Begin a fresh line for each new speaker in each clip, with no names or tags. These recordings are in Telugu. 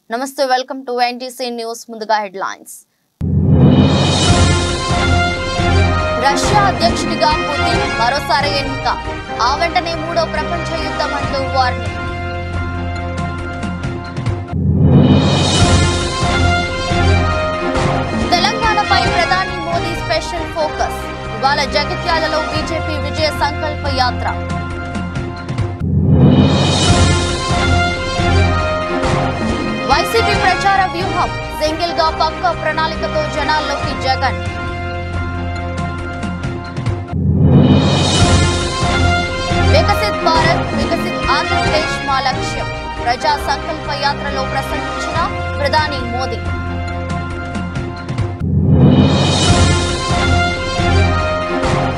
నమస్తే వెల్కమ్ టు ఎన్టీసీ న్యూస్ ముందుగా హెడ్లైన్స్ రష్యా అధ్యక్షుడిగా పుతిన్ మరోసారి ఎన్నిక ఆ వెంటనే మూడో ప్రపంచ యుద్ధం అంటూ వార్నింగ్ తెలంగాణపై ప్రధాని మోదీ స్పెషల్ ఫోకస్ ఇవాళ జగిత్యాలలో బీజేపీ విజయ సంకల్ప యాత్ర వైసీపీ ప్రచార వ్యూహం సింగిల్ గా పక్క ప్రణాళికతో జనాల్లోకి జగన్ వికసిత్ భారత్ వికసిత్ ఆంధ్రప్రదేశ్ మా లక్ష్యం ప్రజా సంకల్ప యాత్రలో ప్రసంగించిన ప్రధాని మోదీ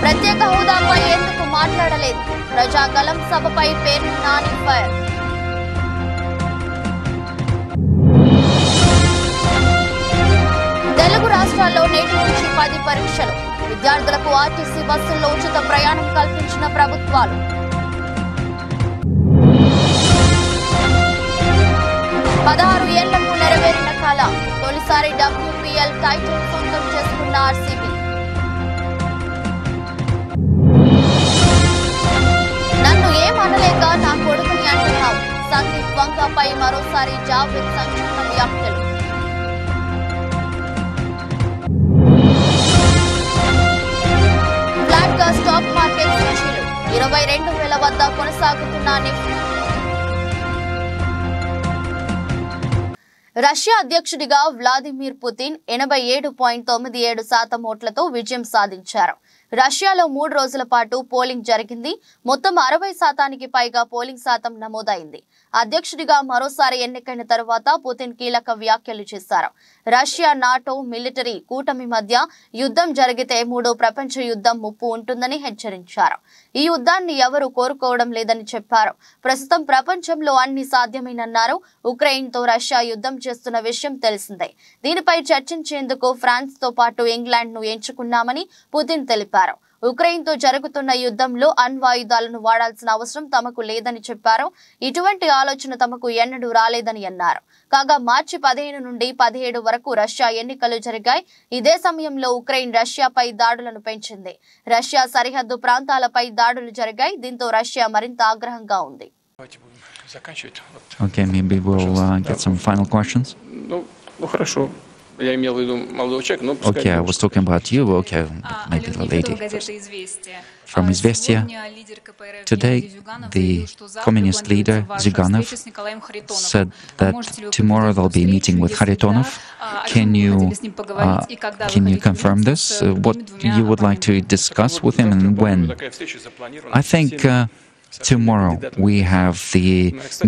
ప్రత్యేక హోదాపై ఎందుకు మాట్లాడలేదు ప్రజాగలం సభపై పేరు నాని ఫైర్ తెలుగు రాష్ట్రాల్లో నేటి నుంచి 10 పరీక్షలు విద్యార్థులకు ఆర్టీసీ బస్సుల్లో ఉచిత ప్రయాణం కల్పించిన ప్రభుత్వాలు పదహారు ఏళ్లకు నెరవేరిన కళ తొలిసారి WPL టైటిల్ సొంతం చేసుకున్న ఆర్సీబీ నన్ను ఏమనలేక నా కొడుకుని అంటున్నావు సందీప్ వంగపై మరోసారి జావేద్ సంచలన వ్యాఖ్యలు స్టాక్ మార్కెట్ సూచీలు 22,000 వద్ద కొనసాగుతున్న నిఫ్టీ రష్యా అధ్యక్షుడిగా వ్లాదిమిర్ పుతిన్ 87.97% ఓట్లతో విజయం సాధించారు. రష్యాలో 3 రోజుల పాటు పోలింగ్ జరిగింది. మొత్తం 60% పైగా పోలింగ్ శాతం నమోదైంది. అధ్యక్షుడిగా మరోసారి ఎన్నికైన తరువాత పుతిన్ కీలక వ్యాఖ్యలు చేశారు. రష్యా నాటో మిలిటరీ కూటమి మధ్య యుద్ధం జరిగితే మూడో ప్రపంచ యుద్ధం ముప్పు ఉంటుందని హెచ్చరించారు. ఈ యుద్ధాన్ని ఎవరూ కోరుకోవడం లేదని చెప్పారు. ప్రస్తుతం ప్రపంచంలో అన్ని సాధ్యమేనన్నారు. ఉక్రెయిన్ తో రష్యా యుద్ధం చేస్తున్న విషయం తెలిసిందే. దీనిపై చర్చించేందుకు ఫ్రాన్స్ తో పాటు ఇంగ్లాండ్ ను ఎంచుకున్నామని పుతిన్ తెలిపారు. ఉక్రెయిన్ తో జరుగుతున్న యుద్ధంలో అణ్వాయుధాలను వాడాల్సిన అవసరం తమకు లేదని చెప్పారు. ఇటువంటి ఆలోచన తమకు ఎన్నడూ రాలేదని అన్నారు. కాగా మార్చి 15 నుండి 17 వరకు రష్యా ఎన్నికలు జరిగాయి. ఇదే సమయంలో ఉక్రెయిన్ రష్యాపై దాడులను పెంచింది. రష్యా సరిహద్దు ప్రాంతాలపై దాడులు జరిగాయి. దీంతో రష్యా మరింత ఆగ్రహంగా ఉంది.
Okay, maybe we'll get some final questions.
Ну хорошо. Я имел в виду молодого человека, но пускай.
Okay, I was talking about you. Okay, maybe the lady. From Izvestia, today the communist leader Zyuganov said that tomorrow they'll be meeting with Kharitonov. Can you confirm this? What you would like to discuss with him and when? I think tomorrow we have the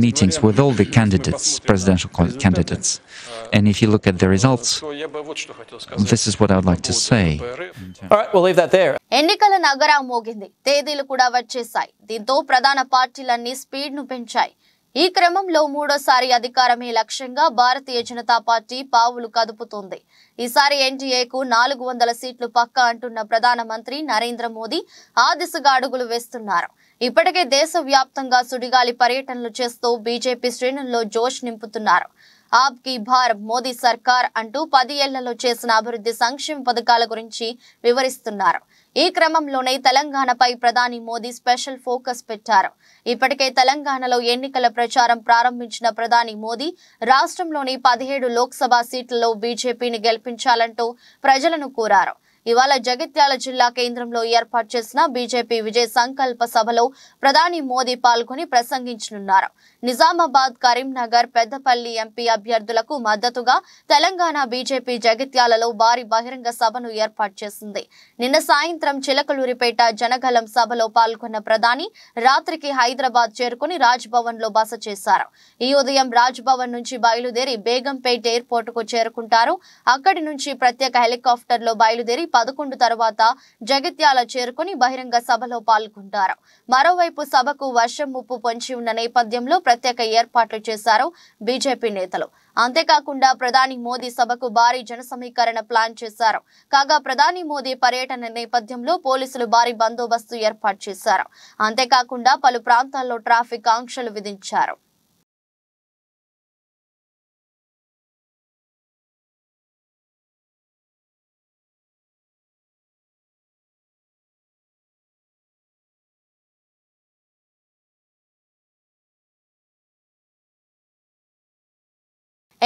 meetings with all the candidates, presidential candidates. And if you look at the results, this is what I would like to say.
All right, we'll leave that there.
ఎన్నికల నగరా మోగింది. తేదీలు కూడా వచ్చేశాయి. దీంతో ప్రధాన పార్టీలన్నీ స్పీడ్ ను పెంచాయి. ఈ క్రమంలో మూడోసారి అధికారమే లక్ష్యంగా భారతీయ జనతా పార్టీ పావులు కదుపుతోంది. ఈసారి ఎన్డీఏకు 400 సీట్లు పక్కా అంటున్న ప్రధానమంత్రి నరేంద్ర మోదీ ఆ దిశగా అడుగులు వేస్తున్నారు. ఇప్పటికే దేశవ్యాప్తంగా సుడిగాలి పర్యటనలు చేస్తూ బీజేపీ శ్రేణుల్లో జోష్ నింపుతున్నారు. ఆప్ కీ బార్ మోదీ సర్కార్ అంటూ 10 ఏళ్లలో చేసిన అభివృద్ధి సంక్షేమ పథకాల గురించి వివరిస్తున్నారు. ఈ క్రమంలోనే తెలంగాణపై ప్రధాని మోదీ స్పెషల్ ఫోకస్ పెట్టారు. ఇప్పటికే తెలంగాణలో ఎన్నికల ప్రచారం ప్రారంభించిన ప్రధాని మోదీ రాష్ట్రంలోని 17 లోక్సభ సీట్లలో బీజేపీని గెలిపించాలంటూ ప్రజలను కోరారు. ఇవాళ జగిత్యాల జిల్లా కేంద్రంలో ఏర్పాటు చేసిన బీజేపీ విజయ సంకల్ప సభలో ప్రధాని మోదీ పాల్గొని ప్రసంగించనున్నారు. నిజామాబాద్, కరీంనగర్, పెద్దపల్లి ఎంపీ అభ్యర్థులకు మద్దతుగా తెలంగాణ బీజేపీ జగిత్యాలలో భారీ బహిరంగ సభను ఏర్పాటు చేసింది. నిన్న సాయంత్రం చిలకలూరిపేట జనగలం సభలో పాల్గొన్న ప్రధాని రాత్రికి హైదరాబాద్ చేరుకుని రాజ్ భవన్ లో బస చేశారు. ఈ ఉదయం రాజ్ భవన్ నుంచి బయలుదేరి బేగంపేట్ ఎయిర్పోర్ట్ కు చేరుకుంటారు. అక్కడి నుంచి ప్రత్యేక హెలికాప్టర్ లో బయలుదేరి 11 తర్వాత జగిత్యాల చేరుకుని బహిరంగ సభలో పాల్గొంటారు. మరోవైపు సభకు వర్షం ముప్పు పొంచి ఉన్న నేపథ్యంలో ప్రత్యేక ఏర్పాట్లు చేశారు బీజేపీ నేతలు. అంతేకాకుండా ప్రధాని మోదీ సభకు భారీ జన సమీకరణ ప్లాన్ చేశారు. కాగా ప్రధాని మోదీ పర్యటన నేపథ్యంలో పోలీసులు భారీ బందోబస్తు ఏర్పాటు చేశారు. అంతేకాకుండా పలు ప్రాంతాల్లో ట్రాఫిక్ ఆంక్షలు విధించారు.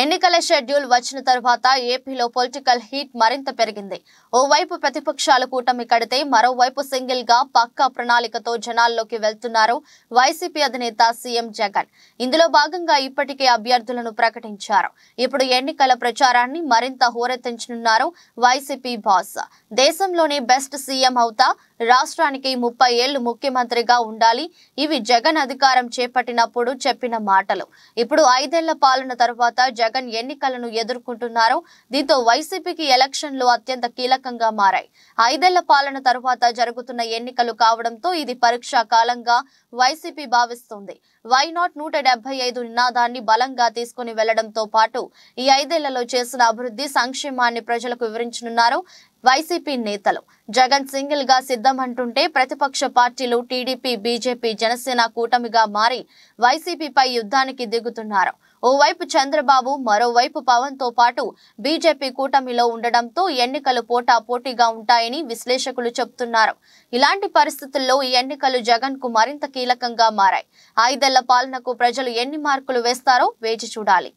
ఎన్నికల షెడ్యూల్ వచ్చిన తర్వాత ఏపీలో పొలిటికల్ హీట్ మరింత పెరిగింది. ఓవైపు ప్రతిపక్షాలు కూటమి కడితే మరోవైపు సింగిల్ గా పక్కా ప్రణాళికతో జనాల్లోకి వెళ్తున్నారు వైసీపీ అధినేత సీఎం జగన్. ఇందులో భాగంగా ఇప్పటికే అభ్యర్థులను ప్రకటించారు. ఇప్పుడు ఎన్నికల ప్రచారాన్ని మరింత హోరెత్తించనున్నారు వైసీపీ బాస్. దేశంలోనే బెస్ట్ సీఎం అవుతా, రాష్ట్రానికి 30 ఏళ్లు ముఖ్యమంత్రిగా ఉండాలి. ఇవి జగన్ అధికారం చేపట్టినప్పుడు చెప్పిన మాటలు. ఇప్పుడు 5 ఏళ్ల పాలన తర్వాత జగన్ ఎన్నికలను ఎదుర్కొంటున్నారు. దీంతో వైసీపీకి ఎలక్షన్లు అత్యంత కీలకంగా మారాయి. 5 ఏళ్ల పాలన తర్వాత జరుగుతున్న ఎన్నికలు కావడంతో ఇది పరీక్షా కాలంగా వైసీపీ భావిస్తుంది. వై నాట్ 175 నినాదాన్ని బలంగా తీసుకుని వెళ్లడంతో పాటు ఈ 5 ఏళ్లలో చేసిన అభివృద్ధి సంక్షేమాన్ని ప్రజలకు వివరించనున్నారు వైసీపీ నేతలు. జగన్ సింగిల్ గా సిద్ధమంటుంటే ప్రతిపక్ష పార్టీలు టీడీపీ, బీజేపీ, జనసేన కూటమిగా మారి వైసీపీపై యుద్ధానికి దిగుతున్నారు. ఓవైపు చంద్రబాబు, మరోవైపు పవన్ తో పాటు బీజేపీ కూటమిలో ఉండడంతో ఎన్నికలు పోటాపోటీగా ఉంటాయని విశ్లేషకులు చెబుతున్నారు. ఇలాంటి పరిస్థితుల్లో ఈ ఎన్నికలు జగన్ కు మరింత కీలకంగా మారాయి. 5 ఏళ్ల పాలనకు ప్రజలు ఎన్ని మార్కులు వేస్తారో వేచి చూడాలి.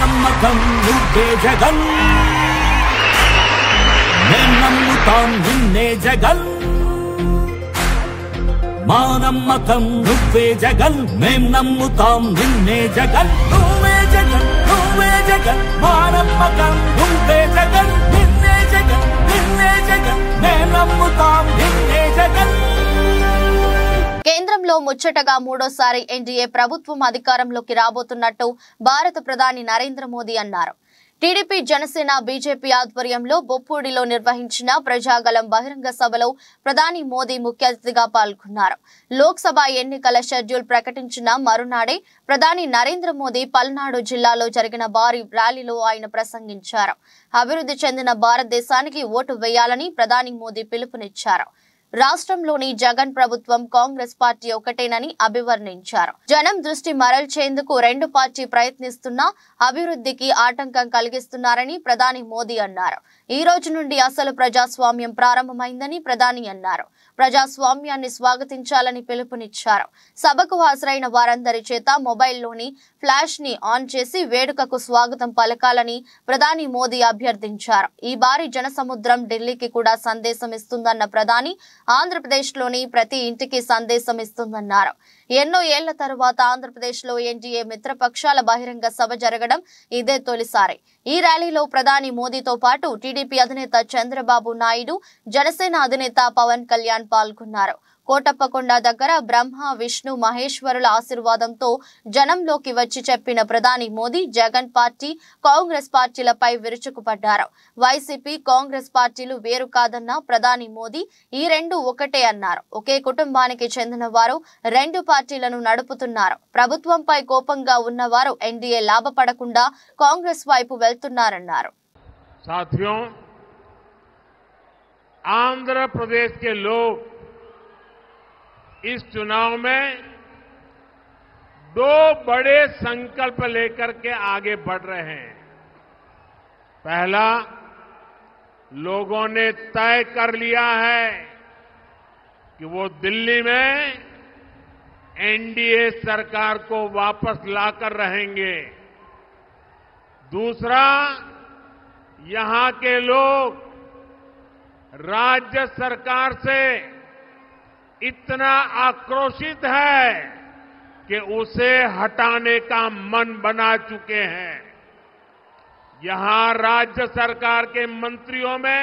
నమ్మకం నువ్వే జగన్, మేం నమ్ముతాం నిన్నే జగన్. మా నమ్మకం నువ్వే జగన్, మేం నమ్ముతాం నిన్నే జగన్. నువ్వే జగన్, నువ్వే జగన్, మా నమ్మకం నువ్వే జగన్. నిన్నే జగన్, నిన్నే జగన్, మేం నమ్ముతాం నిన్నే జగన్.
కేంద్రంలో ముచ్చటగా మూడోసారి ఎన్డీఏ ప్రభుత్వం అధికారంలోకి రాబోతున్నట్టు భారత ప్రధాని నరేంద్ర మోదీ అన్నారు. టీడీపీ, జనసేన, బీజేపీ ఆధ్వర్యంలో బొప్పూడిలో నిర్వహించిన ప్రజాగళం బహిరంగ సభలో ప్రధాని మోదీ ముఖ్య అతిథిగా పాల్గొన్నారు. లోక్సభ ఎన్నికల షెడ్యూల్ ప్రకటించిన మరునాడే ప్రధాని నరేంద్ర మోదీ పల్నాడు జిల్లాలో జరిగిన భారీ ర్యాలీలో ఆయన ప్రసంగించారు. అభివృద్ధి చెందిన భారతదేశానికి ఓటు వేయాలని ప్రధాని మోదీ పిలుపునిచ్చారు. రాష్ట్రంలోని జగన్ ప్రభుత్వం, కాంగ్రెస్ పార్టీ ఒకటేనని అభివర్ణించారు. జనం దృష్టి మరల్చేందుకు రెండు పార్టీ ప్రయత్నిస్తున్నా అభివృద్ధికి ఆటంకం కలిగిస్తున్నారని ప్రధాని మోదీ అన్నారు. ఈ రోజు నుండి అసలు ప్రజాస్వామ్యం ప్రారంభమైందని ప్రధాని అన్నారు. ప్రజాస్వామ్యాన్ని స్వాగతించాలని పిలుపునిచ్చారు. సభకు హాజరైన వారందరి చేత మొబైల్లోని ఫ్లాష్ ని ఆన్ చేసి వేడుకకు స్వాగతం పలకాలని ప్రధాని మోదీ అభ్యర్థించారు. ఈ భారీ జనసముద్రం ఢిల్లీకి కూడా సందేశం ఇస్తుందన్న ప్రధాని ఆంధ్రప్రదేశ్ లోని ప్రతి ఇంటికి సందేశం ఇస్తుందన్నారు. ఎన్నో ఏళ్ల తరువాత ఆంధ్రప్రదేశ్ లో ఎన్డీఏ మిత్రపక్షాల బహిరంగ సభ జరగడం ఇదే తొలిసారి. ఈ ర్యాలీలో ప్రధాని మోదీతో పాటు టీడీపీ అధినేత చంద్రబాబు నాయుడు, జనసేన అధినేత పవన్ కళ్యాణ్ పాల్గొన్నారు. కోటప్పకొండ దగ్గర బ్రహ్మ, విష్ణు, మహేశ్వరుల ఆశీర్వాదంతో జనంలోకి వచ్చి చెప్పిన ప్రధాని మోదీ జగన్ పార్టీ, కాంగ్రెస్ పార్టీలపై విరుచుకుపడ్డారు. వైసీపీ, కాంగ్రెస్ పార్టీలు వేరు కాదన్న ప్రధాని మోదీ ఈ రెండు ఒకటే అన్నారు. ఒకే కుటుంబానికి చెందిన వారు రెండు పార్టీలను నడుపుతున్నారు. ప్రభుత్వంపై కోపంగా ఉన్నవారు ఎన్డీఏ లాభపడకుండా కాంగ్రెస్ వైపు వెళ్తున్నారన్నారు.
साथियों, आंध्र प्रदेश के लोग इस चुनाव में दो बड़े संकल्प लेकर के आगे बढ़ रहे हैं। पहला, लोगों ने तय कर लिया है कि वो दिल्ली में एनडीए सरकार को वापस लाकर रहेंगे। दूसरा, यहां के लोग राज्य सरकार से इतना आक्रोशित है कि उसे हटाने का मन बना चुके हैं। यहां राज्य सरकार के मंत्रियों में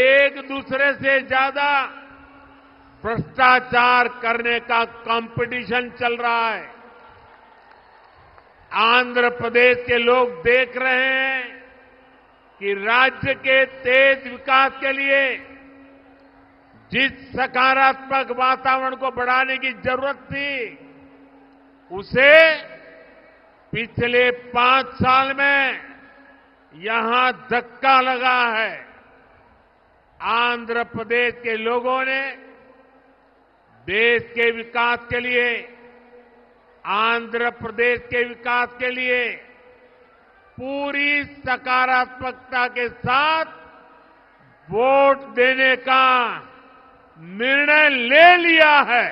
एक दूसरे से ज्यादा भ्रष्टाचार करने का कंपटीशन चल रहा है। आंध्र प्रदेश के लोग देख रहे हैं कि राज्य के तेज विकास के लिए जिस सकारात्मक वातावरण को बढ़ाने की जरूरत थी, उसे पिछले 5 साल में यहां धक्का लगा है। आंध्र प्रदेश के लोगों ने देश के विकास के लिए, आंध्र प्रदेश के विकास के लिए पूरी सकारात्मकता के साथ वोट देने का निर्णय ले लिया है।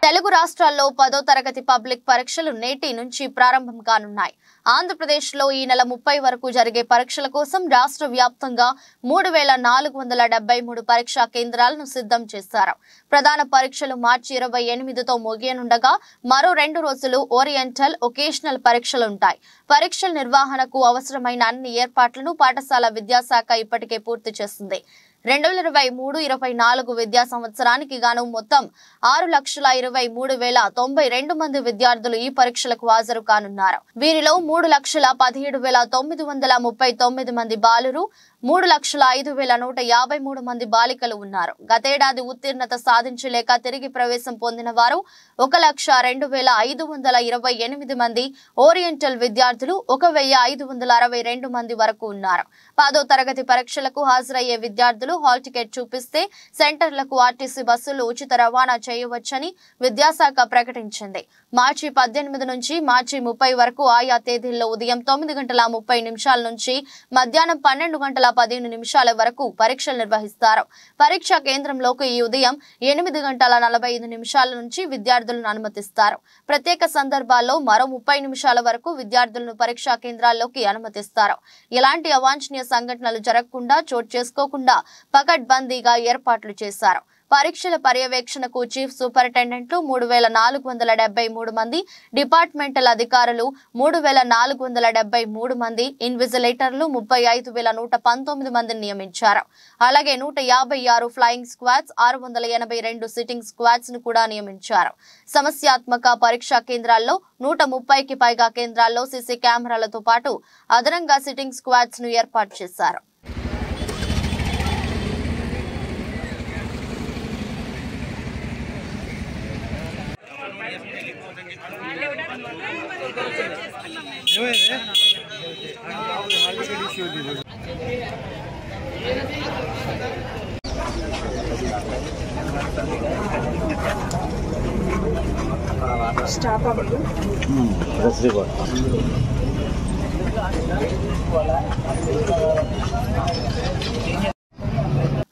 తెలుగు రాష్ట్రాల్లో 10వ తరగతి పబ్లిక్ పరీక్షలు నేటి నుంచి ప్రారంభం కానున్నాయి. ఆంధ్రప్రదేశ్లో ఈ నెల 30 వరకు జరిగే పరీక్షల కోసం రాష్ట్ర వ్యాప్తంగా 3473 పరీక్షా కేంద్రాలను సిద్ధం చేశారు. ప్రధాన పరీక్షలు మార్చి 28తో ముగియనుండగా మరో 2 రోజులు ఓరియంటల్, ఒకేషనల్ పరీక్షలు ఉంటాయి. పరీక్షల నిర్వహణకు అవసరమైన అన్ని ఏర్పాట్లను పాఠశాల విద్యాశాఖ ఇప్పటికే పూర్తి చేసింది. 2023-24 విద్యా సంవత్సరానికి గాను మొత్తం 6,23,092 మంది విద్యార్థులు ఈ పరీక్షలకు హాజరు కానున్నారు. వీరిలో 3,17,939 మంది బాలురు, 3,05,153 మంది బాలికలు ఉన్నారు. గతేడాది ఉత్తీర్ణత సాధించలేక తిరిగి ప్రవేశం పొందిన వారు 1,02,528 మంది, ఓరియంటల్ విద్యార్థులు 1,562 మంది వరకు ఉన్నారు. 10వ తరగతి పరీక్షలకు హాజరయ్యే విద్యార్థులు హాల్ టికెట్ చూపిస్తే సెంటర్లకు ఆర్టీసీ బస్సులు ఉచిత రవాణా చేయవచ్చని విద్యాశాఖ ప్రకటించింది. మార్చి 18 నుంచి మార్చి 30 వరకు ఆయా తేదీల్లో ఉదయం 9:30 నుంచి మధ్యాహ్నం 12:15 వరకు పరీక్షలు నిర్వహిస్తారు. పరీక్షా కేంద్రంలోకి ఈ ఉదయం 8:45 నుంచి విద్యార్థులను అనుమతిస్తారు. ప్రత్యేక సందర్భాల్లో మరో 30 నిమిషాల వరకు విద్యార్థులను పరీక్షా కేంద్రాల్లోకి అనుమతిస్తారు. ఎలాంటి అవాంఛనీయ సంఘటనలు జరగకుండా, చోటు చేసుకోకుండా పకడ్బందీగా ఏర్పాట్లు చేశారు. పరీక్షల పర్యవేక్షణకు చీఫ్ సూపరింటెండెంట్లు 3,473 మంది, డిపార్ట్మెంటల్ అధికారులు 3,473 మంది, ఇన్విజిలేటర్లు 35,119 మందిని నియమించారు. అలాగే 156 ఫ్లయింగ్ స్క్వాడ్స్, 682 సిట్టింగ్ స్క్వాడ్స్ ను కూడా నియమించారు. సమస్యాత్మక పరీక్షా కేంద్రాల్లో 130కి పైగా కేంద్రాల్లో సీసీ కెమెరాలతో పాటు అదనంగా సిట్టింగ్ స్క్వాడ్స్ ను ఏర్పాటు చేశారు.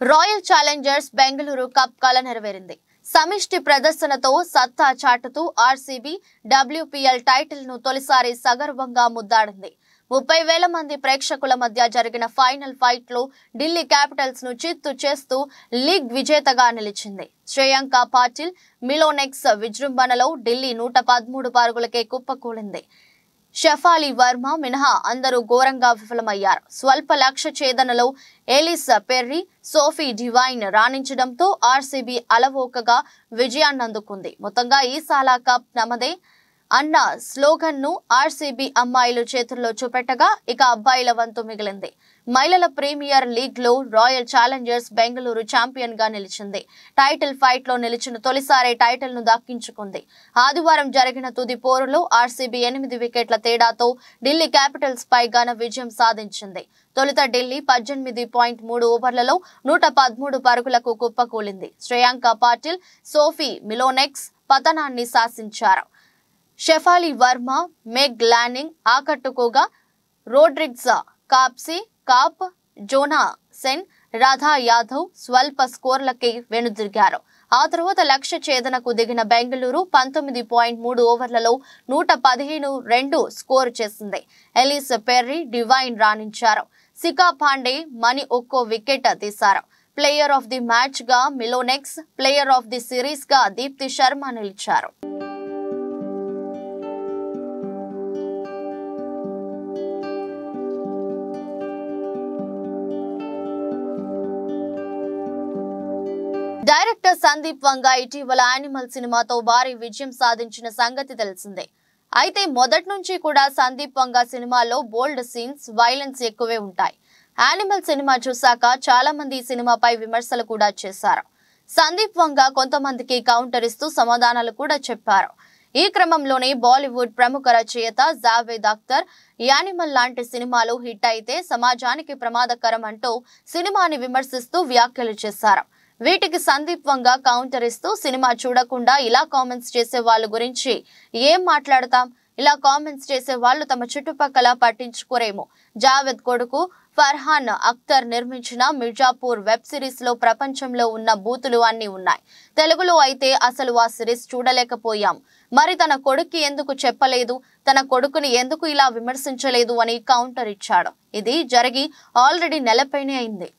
రాయల్ ఛాలెంజర్స్ బెంగళూరు కప్ కల నెరవేరింది. సమిష్టి ప్రదర్శనతో సత్తా చాటుతూ ఆర్సీబీ WPL టైటిల్ ను తొలిసారి సగర్వంగా ముద్దాడింది. 30,000 మంది ప్రేక్షకుల మధ్య జరిగిన ఫైనల్ ఫైట్ లో ఢిల్లీ క్యాపిటల్స్ ను చిత్తు చేస్తూ లీగ్ విజేతగా నిలిచింది. శ్రేయాంక పాటిల్ మిలోనెక్స్ విజృంభణలో ఢిల్లీ 113 పరుగులకే కుప్పకూలింది. షెఫాలి వర్మ మినహా అందరూ ఘోరంగా విఫలమయ్యారు. స్వల్ప లక్ష్య ఛేదనలో ఎలిస్ పెర్రీ, సోఫీ డివైన్ రాణించడంతో ఆర్సీబీ అలవోకగా విజయాన్ని అందుకుంది. మొత్తంగా ఈ సాలా కప్ నమదే అన్న స్లోగన్ ను ఆర్సీబీ అమ్మాయిలు చేతుల్లో చూపెట్టగా ఇక అబ్బాయిల వంతు మిగిలింది. మహిళల ప్రీమియర్ లీగ్ లో రాయల్ ఛాలెంజర్స్ బెంగళూరు ఛాంపియన్ గా నిలిచింది. టైటిల్ ఫైట్ లో నిలిచిన తొలిసారి టైటిల్ ను దక్కించుకుంది. ఆదివారం జరిగిన తుది పోరులో ఆర్సీబీ 8 వికెట్ల తేడాతో ఢిల్లీ క్యాపిటల్స్ పై ఘన విజయం సాధించింది. తొలుత ఢిల్లీ 18.3 ఓవర్లలో 113 పరుగులకు కుప్పకూలింది. శ్రేయాంక పాటిల్, సోఫీ మిలోనెక్స్ పతనాన్ని శాసించారు. షెఫాలి వర్మ, మెగ్ లానింగ్ ఆకట్టుకోగా Rodrigues, Kapp, Jonassen, Radha Yadav స్వల్ప స్కోర్లకి వెనుదిరిగారు. ఆ తర్వాత లక్ష్య ఛేదనకు దిగిన బెంగళూరు 19.3 ఓవర్లలో 115 స్కోర్ చేసింది. ఎలిస్ పెర్రీ, డివైన్ రాణించారు. సికా పాండే, మణి ఒక్కో వికెట్ తీశారు. ప్లేయర్ ఆఫ్ ది మ్యాచ్ గా Molineux, player of the series గా దీప్తి శర్మ నిలిచారు. డైరెక్టర్ సందీప్ వంగ ఇటీవల యానిమల్ సినిమాతో భారీ విజయం సాధించిన సంగతి తెలిసిందే. అయితే మొదటి నుంచి కూడా సందీప్ వంగ సినిమాలో బోల్డ్ సీన్స్, వైలెన్స్ ఎక్కువే ఉంటాయి. యానిమల్ సినిమా చూశాక చాలా మంది ఈ సినిమాపై విమర్శలు కూడా చేశారు. సందీప్ వంగ కొంతమందికి కౌంటర్ ఇస్తూ సమాధానాలు కూడా చెప్పారు. ఈ క్రమంలోనే బాలీవుడ్ ప్రముఖ రచయిత జావేద్ అఖ్తర్ యానిమల్ లాంటి సినిమాలు హిట్ అయితే సమాజానికి ప్రమాదకరం అంటూ సినిమాని విమర్శిస్తూ వ్యాఖ్యలు చేశారు. వీటికి సందీప్ వంగ కౌంటర్ ఇస్తూ సినిమా చూడకుండా ఇలా కామెంట్స్ చేసే వాళ్ళ గురించి ఏం మాట్లాడతాం, ఇలా కామెంట్స్ చేసే వాళ్ళు తమ చుట్టుపక్కల పట్టించుకోరేమో. జావేద్ కొడుకు ఫర్హాన్ అఖ్తర్ నిర్మించిన మిర్జాపూర్ వెబ్ సిరీస్ లో ప్రపంచంలో ఉన్న బూతులు అన్ని ఉన్నాయి. తెలుగులో అయితే అసలు ఆ సిరీస్ చూడలేకపోయాం. మరి తన కొడుక్కి ఎందుకు చెప్పలేదు, తన కొడుకుని ఎందుకు ఇలా విమర్శించలేదు అని కౌంటర్ ఇచ్చాడు. ఇది జరిగి ఆల్రెడీ నెలపైనే అయింది.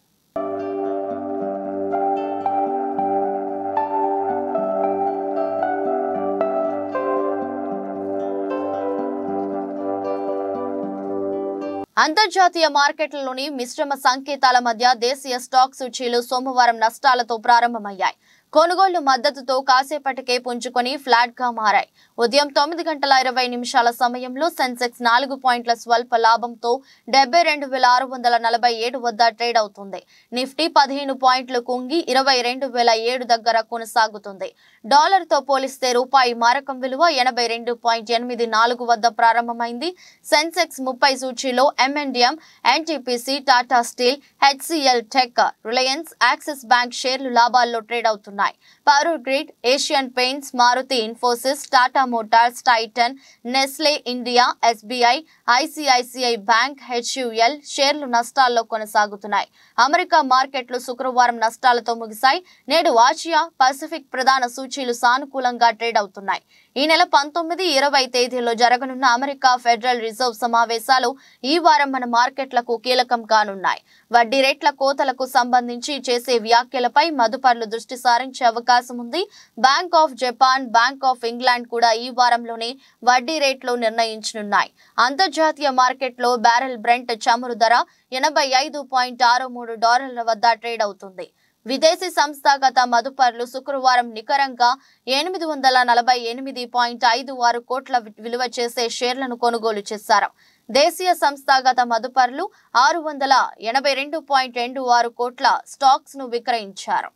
అంతర్జాతీయ మార్కెట్లలోని మిశ్రమ సంకేతాల మధ్య దేశీయ స్టాక్ సూచీలు సోమవారం నష్టాలతో ప్రారంభమయ్యాయి. కొనుగోళ్లు మద్దతుతో కాసేపటికే పుంజుకొని ఫ్లాట్ గా మారాయి. ఉదయం 9:20 సమయంలో సెన్సెక్స్ 4 పాయింట్ల స్వల్ప లాభంతో 72,647 వద్ద ట్రేడ్ అవుతుంది. నిఫ్టీ 15 పాయింట్లు కుంగి 22,007 దగ్గర కొనసాగుతుంది. డాలర్ తో పోలిస్తే రూపాయి మారకం విలువ 82.84 వద్ద ప్రారంభమైంది. సెన్సెక్స్ 30 సూచీలో M&M, NTPC, Tata steel, HCL tech, Reliance, Axis bank షేర్లు లాభాల్లో ట్రేడ్ అవుతున్నాయి. Power grid, Asian paints, Maruti Infosys, Tata motors, Titan, Nestle India, SBI, ICICI bank, HUL షేర్లు నష్టాల్లో కొనసాగుతున్నాయి. అమెరికా మార్కెట్లు శుక్రవారం నష్టాలతో ముగిశాయి. నేడు ఆసియా పసిఫిక్ ప్రధాన సూచీలు సానుకూలంగా ట్రేడ్ అవుతున్నాయి. ఈ నెల 19, 20 తేదీల్లో జరగనున్న అమెరికా ఫెడరల్ రిజర్వ్ సమావేశాలు ఈ వారం మన మార్కెట్లకు కీలకం కానున్నాయి. వడ్డీ రేట్ల కోతలకు సంబంధించి చేసే వ్యాఖ్యలపై మదుపర్లు దృష్టి సారించే అవకాశం ఉంది. Bank of Japan, bank of England కూడా ఈ వారంలోనే వడ్డీ రేట్లు నిర్ణయించనున్నాయి. అంతర్జాతీయ మార్కెట్లో బ్యారెల్ బ్రెంట్ చమురు ధర $85.63 వద్ద ట్రేడ్ అవుతుంది. విదేశీ సంస్థాగత మదుపర్లు శుక్రవారం నికరంగా 848.56 కోట్ల విలువ చేసే షేర్లను కొనుగోలు చేశారు. దేశీయ సంస్థాగత మదుపర్లు 682.26 కోట్ల స్టాక్స్ ను విక్రయించారు.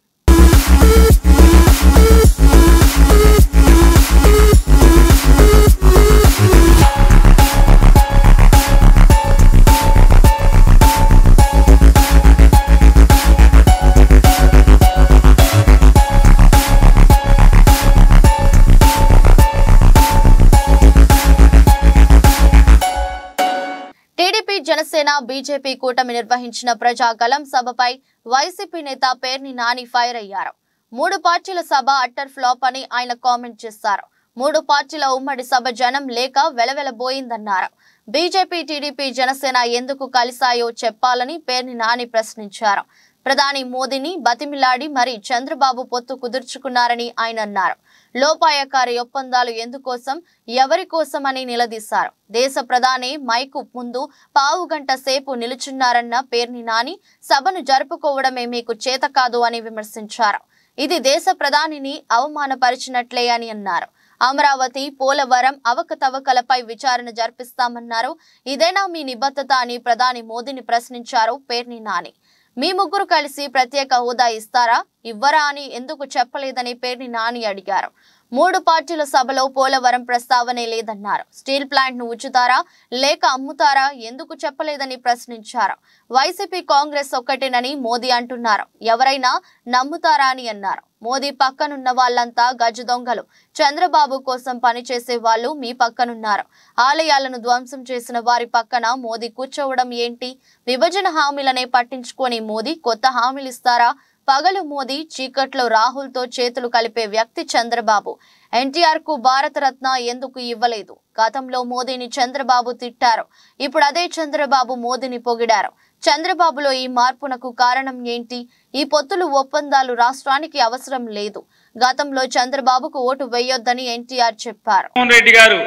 టీడీపీ, జనసేన, బీజేపీ కూటమి నిర్వహించిన ప్రజాగలం సభపై వైసీపీ నేత పేర్ని నాని ఫైర్ అయ్యారు. 3 పార్టీల సభ అట్టర్ ఫ్లాప్ అని ఆయన కామెంట్ చేశారు. 3 పార్టీల ఉమ్మడి సభ జనం లేక వెలవెలబోయిందన్నారు. బీజేపీ, టీడీపీ, జనసేన ఎందుకు కలిశాయో చెప్పాలని పేర్ని నాని ప్రశ్నించారు. ప్రధాని మోదీని బతిమిలాడి మరి చంద్రబాబు పొత్తు కుదుర్చుకున్నారని ఆయన అన్నారు. లోపాయకారి ఒప్పందాలు ఎందుకోసం, ఎవరి కోసం అని నిలదీశారు. దేశ ప్రధాని మైకు ముందు పావు గంట సేపు నిలుచున్నారన్న పేర్ని నాని సభను జరుపుకోవడమే మీకు చేత కాదు అని విమర్శించారు. ఇది దేశ ప్రధానిని అవమానపరిచినట్లే అని అన్నారు. అమరావతి, పోలవరం అవకతవకలపై విచారణ జరిపిస్తామన్నారు. ఇదేనా మీ నిబద్ధత అని ప్రధాని మోదీని ప్రశ్నించారు పేర్ని నాని. మీ ముగ్గురు కలిసి ప్రత్యేక హోదా ఇస్తారా, ఇవ్వరా అని ఎందుకు చెప్పలేదని పేర్ని నాని అడిగారు. 3 పార్టీల సభలో పోలవరం ప్రస్తావనే లేదన్నారు. స్టీల్ ప్లాంట్ ను ఉంచుతారా లేక అమ్ముతారా ఎందుకు చెప్పలేదని ప్రశ్నించారు. వైసీపీ, కాంగ్రెస్ ఒక్కటేనని మోదీ అంటున్నారు. ఎవరైనా నమ్ముతారా అని అన్నారు. మోదీ పక్కనున్న వాళ్ళంతా గజ దొంగలు. చంద్రబాబు కోసం పనిచేసే వాళ్ళు మీ పక్కనున్నారు. ఆలయాలను ధ్వంసం చేసిన వారి పక్కన మోదీ కూర్చోవడం ఏంటి? విభజన హామీలనే పట్టించుకొని మోదీ కొత్త హామీలు ఇస్తారా? పగలు మోదీ, చీకట్లో రాహుల్ తో చేతులు కలిపే వ్యక్తి చంద్రబాబు. ఎన్టీఆర్ కు భారతరత్న ఎందుకు ఇవ్వలేదు? గతంలో మోదీని చంద్రబాబు తిట్టారు. ఇప్పుడు అదే చంద్రబాబు మోదీని పొగిడారు. చంద్రబాబులో ఈ మార్పునకు కారణం ఏంటి? ఈ పొత్తులు, ఒప్పందాలు రాష్ట్రానికి అవసరం లేదు. గతంలో చంద్రబాబుకు ఓటు వేయొద్దని ఎన్టీఆర్ చెప్పారు.
జగన్మోహన్ రెడ్డి గారు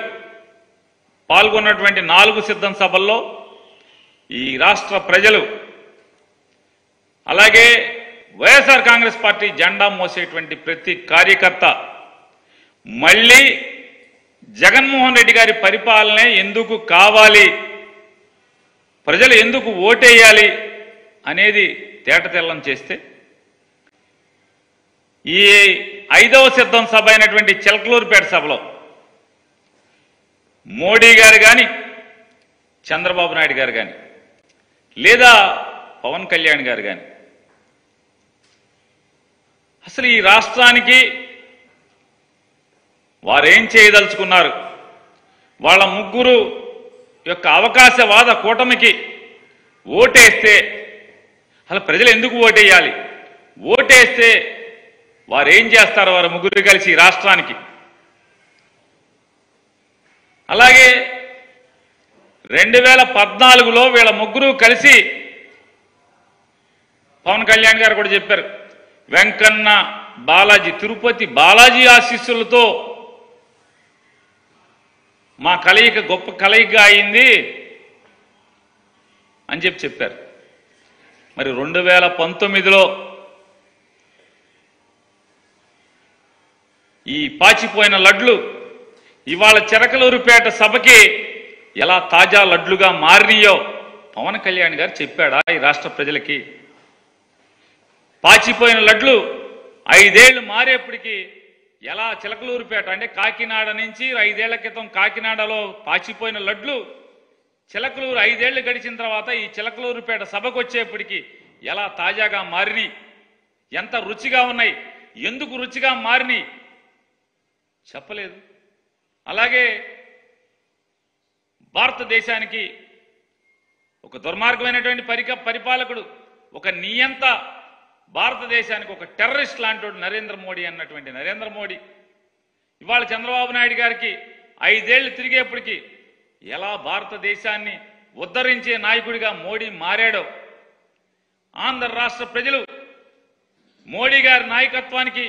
పాల్గొన్నటువంటి 4 సిద్ధం సభల్లో ఈ రాష్ట్ర ప్రజలు, అలాగే వైఎస్ఆర్ కాంగ్రెస్ పార్టీ జెండా మోసేటువంటి ప్రతి కార్యకర్త మళ్ళీ జగన్మోహన్ రెడ్డి గారి పరిపాలనే ఎందుకు కావాలి, ప్రజలు ఎందుకు ఓటేయాలి అనేది తేటతెల్లం చేస్తే, ఈ 5వ సిద్ధం సభ అయినటువంటి చిలకలూరుపేట సభలో మోడీ గారు కానీ, చంద్రబాబు నాయుడు గారు కానీ, లేదా పవన్ కళ్యాణ్ గారు కానీ అసలు ఈ రాష్ట్రానికి వారేం చేయదలుచుకున్నారు, వాళ్ళ ముగ్గురు యొక్క అవకాశవాద కూటమికి ఓటేస్తే అసలు ప్రజలు ఎందుకు ఓటేయాలి, ఓటేస్తే వారు ఏం చేస్తారు వారు ముగ్గురు కలిసి రాష్ట్రానికి? అలాగే 2014లో వీళ్ళ ముగ్గురు కలిసి పవన్ కళ్యాణ్ గారు కూడా చెప్పారు, వెంకన్న బాలాజీ తిరుపతి బాలాజీ ఆశీస్సులతో మా కలయిక గొప్ప కలయిక అయింది అని చెప్పారు. మరి 2019లో ఈ పాచిపోయిన లడ్లు ఇవాళ చిలకలూరిపేట సభకి ఎలా తాజా లడ్లుగా మారినాయో పవన్ కళ్యాణ్ గారు చెప్పాడా ఈ రాష్ట్ర ప్రజలకి? పాచిపోయిన లడ్లు 5 ఏళ్లు మారేప్పటికీ ఎలా చిలకలూరిపేట అంటే కాకినాడ నుంచి 5 ఏళ్ల క్రితం కాకినాడలో పాచిపోయిన లడ్లు చిలకలూరు 5 ఏళ్లు గడిచిన తర్వాత ఈ చిలకలూరిపేట సభకు వచ్చేప్పటికీ ఎలా తాజాగా మారినాయి, ఎంత రుచిగా ఉన్నాయి, ఎందుకు రుచిగా మారినాయి చెప్పలేదు. అలాగే భారతదేశానికి ఒక దుర్మార్గమైనటువంటి పరిపాలకుడు, ఒక నియంత, భారతదేశానికి ఒక టెర్రరిస్ట్ లాంటి నరేంద్ర మోడీ అన్నటువంటి నరేంద్ర మోడీ ఇవాళ చంద్రబాబు నాయుడు గారికి 5 ఏళ్లు తిరిగేప్పటికీ ఎలా భారతదేశాన్ని ఉద్ధరించే నాయకుడిగా మోడీ మారాడో, ఆంధ్ర రాష్ట్ర ప్రజలు మోడీ గారి నాయకత్వానికి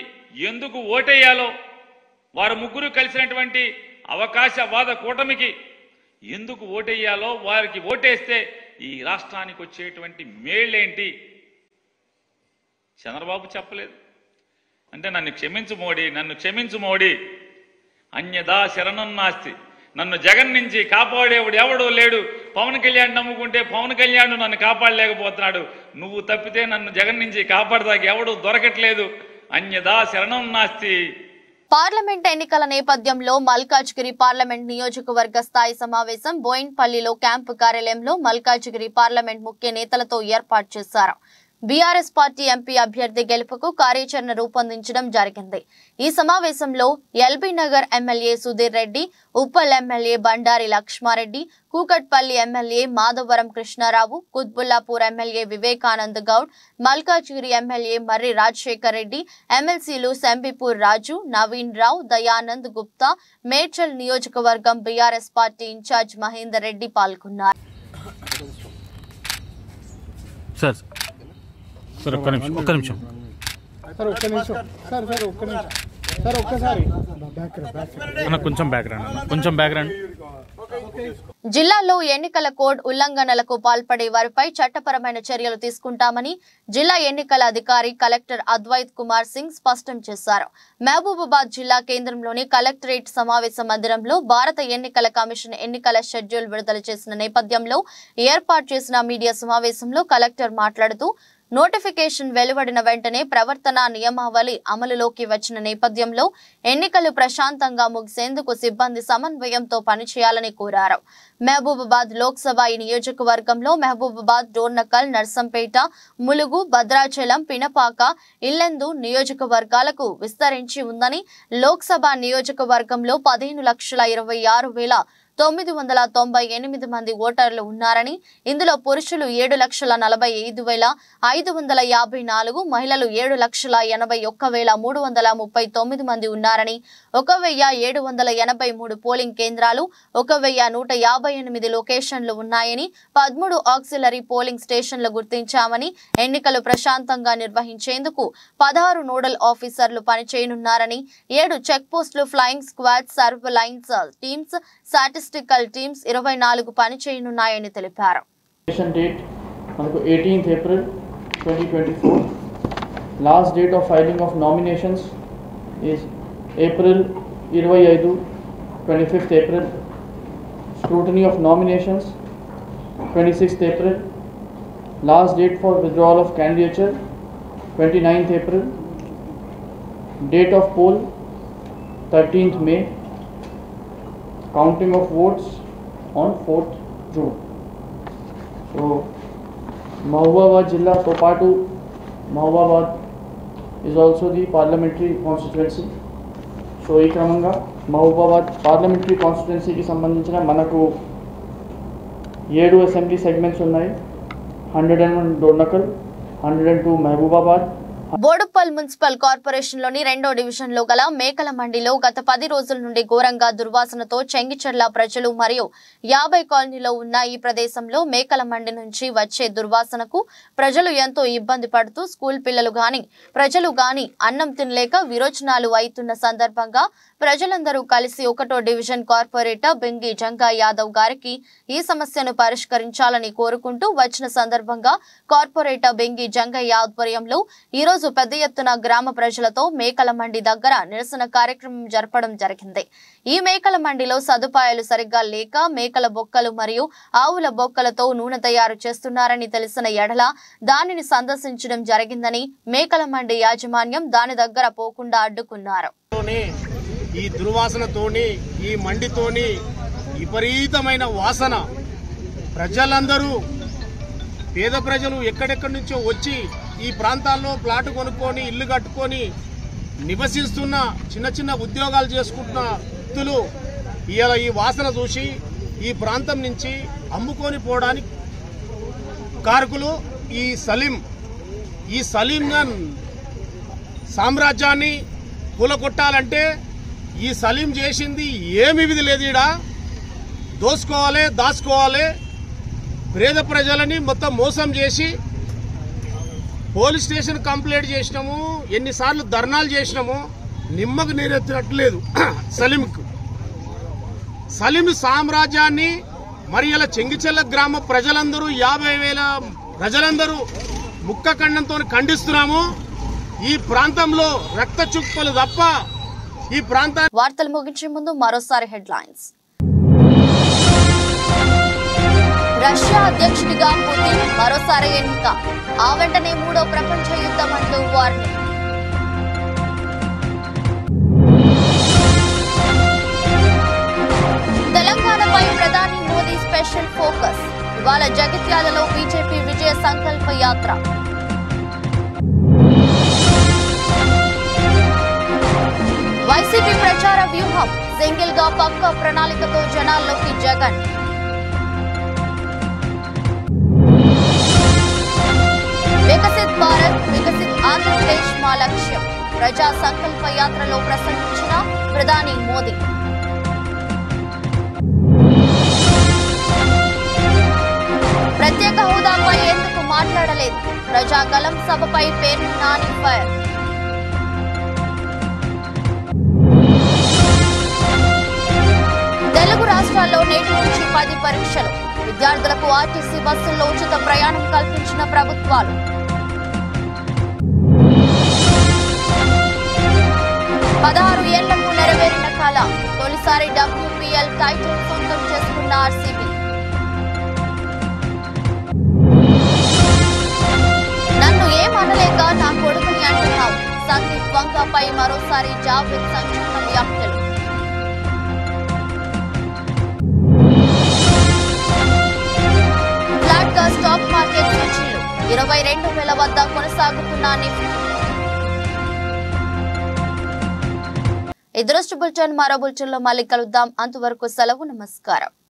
ఎందుకు ఓటేయాలో, వారు ముగ్గురు కలిసినటువంటి అవకాశవాద కూటమికి ఎందుకు ఓటేయాలో, వారికి ఓటేస్తే ఈ రాష్ట్రానికి వచ్చేటువంటి మేళ్ళేంటి చంద్రబాబు చెప్పలేదు. అంటే నన్ను క్షమించు మోడీ, నన్ను క్షమించు మోడీ, అన్యదా శరణం నాస్తి, నన్ను జగన్ నుంచి కాపాడేవాడు ఎవడో లేడు, పవన్ కళ్యాణ్ నమ్ముకుంటే పవన్ కళ్యాణ్ నన్ను కాపాడలేకపోతున్నాడు, నువ్వు తప్పితే నన్ను జగన్ నుంచి కాపాడదాకా ఎవడు దొరకట్లేదు, అన్యదా శరణం నాస్తి.
పార్లమెంట్ ఎన్నికల నేపథ్యంలో మల్కాజ్గిరి పార్లమెంట్ నియోజకవర్గ స్థాయి సమావేశం బోయిన్పల్లిలో క్యాంపు కార్యాలయంలో మల్కాజ్గిరి పార్లమెంట్ ముఖ్య నేతలతో ఏర్పాటు చేశారు. బీఆర్ఎస్ పార్టీ ఎంపీ అభ్యర్థి గెలుపుకు కార్యాచరణ రూపొందించడం జరిగింది. ఈ సమావేశంలో LB Nagar MLA Sudheer Reddy, Uppal MLA Bandari Lakshma Reddy, Kukatpally MLA Madhavaram Krishna Rao, Quthbullapur MLA Vivekanand Goud, Malkajgiri MLA Marri Rajasekhar Reddy, ఎమ్మెల్సీలు సంబిపూర్ రాజు, నవీన్ రావు, దయానంద్ గుప్తా, మేడ్చల్ నియోజకవర్గం బీఆర్ఎస్ పార్టీ ఇన్ఛార్జ్ మహేందర్ రెడ్డి పాల్గొన్నారు. జిల్లాలో ఎన్నికల కోడ్ ఉల్లంఘనలకు పాల్పడే వారిపై చట్టపరమైన చర్యలు తీసుకుంటామని జిల్లా ఎన్నికల అధికారి కలెక్టర్ అద్వైత్ కుమార్ సింగ్ స్పష్టం చేశారు. మహబూబాబాద్ జిల్లా కేంద్రంలోని కలెక్టరేట్ సమావేశ మందిరంలో భారత ఎన్నికల కమిషన్ ఎన్నికల షెడ్యూల్ విడుదల చేసిన నేపథ్యంలో ఏర్పాటు చేసిన మీడియా సమావేశంలో కలెక్టర్ మాట్లాడుతూ, నోటిఫికేషన్ వెలువడిన వెంటనే ప్రవర్తన నియమావళి అమలులోకి వచ్చిన నేపథ్యంలో ఎన్నికలు ప్రశాంతంగా ముగిసేందుకు సిబ్బంది సమన్వయంతో పనిచేయాలని కోరారు. మహబూబాబాద్ లోక్సభ నియోజకవర్గంలో మహబూబాబాద్, డోర్నకల్, నర్సంపేట, ములుగు, భద్రాచలం, పినపాక, ఇల్లెందు నియోజకవర్గాలకు విస్తరించి ఉందని, లోక్సభ నియోజకవర్గంలో 15,26,998 మంది ఓటర్లు ఉన్నారని, ఇందులో పురుషులు 7,45,554, మహిళలు 7,81,339 మంది ఉన్నారని, 1,783 పోలింగ్ కేంద్రాలు, 1,158 లొకేషన్లు ఉన్నాయని, 13 ఆక్సిలరీ పోలింగ్ స్టేషన్లు గుర్తించామని, ఎన్నికలు ప్రశాంతంగా నిర్వహించేందుకు 16 నోడల్ ఆఫీసర్లు పనిచేయనున్నారని, 7 చెక్ పోస్టులు, flying squad, surveillance teams, statistical teams 24 పనిచేయనున్నాయని తెలిపారు.
డేట్ మనకు 18th April 2024. Last date of filing of nominations is April 25, 25th April. Scrutiny of nominations 26th April. Last date for withdrawal of candidature 29th April. Date of poll 13th May. Counting of votes on 4th June. So Mahbubabad Jilla to Patu, Mahbubabad is also the parliamentary constituency. So ఈ క్రమంగా మహబూబాబాద్ పార్లమెంటరీ కాన్స్టిట్యున్సీకి సంబంధించిన మనకు 7 అసెంబ్లీ సెగ్మెంట్స్ ఉన్నాయి. 101 డోర్నకల్, 102 మహబూబాబాద్.
బోడుప్పల్ మున్సిపల్ కార్పొరేషన్ లోని 2వ డివిజన్ లో గల మేకల మండిలో గత 10 రోజుల నుండి ఘోరంగా దుర్వాసనతో చెంగిచెర్ల ప్రజలు మరియు 50 కాలనీలో ఉన్న ఈ ప్రదేశంలో మేకల మండి నుంచి వచ్చే దుర్వాసనకు ప్రజలు ఎంతో ఇబ్బంది పడుతూ స్కూల్ పిల్లలు గాని ప్రజలు గాని అన్నం తినలేక విరోచనాలు అవుతున్న సందర్భంగా ప్రజలందరూ కలిసి 1వ డివిజన్ కార్పొరేటర్ బెంగి జంగా యాదవ్ గారికి ఈ సమస్యను పరిష్కరించాలని కోరుకుంటూ వచ్చిన సందర్భంగా కార్పొరేటర్ బెంగి జంగయ్య ఆధ్వర్యంలో ఈ రోజు పెద్ద ఎత్తున గ్రామ ప్రజలతో మేకల మండి దగ్గర నిరసన కార్యక్రమం జరపడం జరిగింది. ఈ మేకల మండిలో సదుపాయాలు సరిగ్గా లేక మేకల బొక్కలు మరియు ఆవుల బొక్కలతో నూనె తయారు చేస్తున్నారని తెలిసిన ఎడల దానిని సందర్శించడం జరిగిందని మేకల మండి యాజమాన్యం దాని దగ్గర పోకుండా అడ్డుకున్నారు.
ఈ దుర్వాసనతోని ఈ మండితోని విపరీతమైన వాసన ప్రజలందరూ పేద ప్రజలు ఎక్కడెక్కడి నుంచో వచ్చి ఈ ప్రాంతాల్లో ప్లాట్ కొనుక్కొని ఇల్లు కట్టుకొని నివసిస్తున్న చిన్న చిన్న ఉద్యోగాలు చేసుకుంటున్న వ్యక్తులు ఇవాళ ఈ వాసన చూసి ఈ ప్రాంతం నుంచి అమ్ముకొని పోవడానికి కారకులు ఈ సలీం సామ్రాజ్యాన్ని కూలగొట్టాలంటే ఈ సలీం చేసింది ఏమి విధి లేదు. ఈడ దోసుకోవాలి, దాచుకోవాలి, పేద ప్రజలని మొత్తం మోసం చేసి పోలీస్ స్టేషన్ కంప్లైంట్ చేసినాము, ఎన్నిసార్లు ధర్నాలు చేసినాము, నిమ్మకు నీరెత్తినట్లేదు. సలీం సామ్రాజ్యాన్ని మరి ఇలా చెంగిచెల్ల గ్రామ ప్రజలందరూ 50,000 ప్రజలందరూ ముక్క ఖండంతో ఖండిస్తున్నాము. ఈ ప్రాంతంలో రక్త చుక్కలు తప్ప ఈ ప్రాంత
వార్తలు ముగించే ముందు మరోసారి హెడ్లైన్స్. రష్యా అధ్యక్షుడిగా పుతిన్ మరోసారి ఎన్నిక, ఆ వెంటనే 3వ ప్రపంచ యుద్ధం అంటూ వార్నింగ్. తెలంగాణపై ప్రధాని మోదీ స్పెషల్ ఫోకస్, ఇవాళ జగిత్యాలలో బీజేపీ విజయ సంకల్ప యాత్ర. వైసీపీ ప్రచార వ్యూహం, సింగిల్ గా పక్క ప్రణాళికతో జనాల్లోకి జగన్. వికసిత్ భారత్, వికసిత్ ఆంధ్రప్రదేశ్ మా లక్ష్యం, ప్రజా సంకల్ప యాత్రలో ప్రసంగించిన ప్రధాని మోదీ. ప్రత్యేక హోదాపై ఎందుకు మాట్లాడలేదు, ప్రజాగలం సభపై పేర్ని నాని ఫైర్. తెలుగు రాష్ట్రాల్లో నేటి నుంచి 10 పరీక్షలు, విద్యార్థులకు ఆర్టీసీ బస్సుల్లో ఉచిత ప్రయాణం కల్పించిన ప్రభుత్వాలు. పదహారు ఏళ్లకు నెరవేరిన కళ, తొలిసారి WPL టైటిల్ సొంతం చేసుకున్న ఆర్సీబీ. నన్ను ఏమనలేక నా కొడుకుని అంటున్నావు, సందీప్ వంగపై మరోసారి జావేద్ సంచలన వ్యాఖ్యలు. ఫ్లాట్ గా స్టాక్ మార్కెట్ సూచీలు 22,000 వద్ద కొనసాగుతున్న నిఫ్టీ. ఈ దృష్టి బులెటిన్ మరో బులెటిన్ లో మళ్ళీ కలుద్దాం. అంతవరకు సెలవు, నమస్కారం.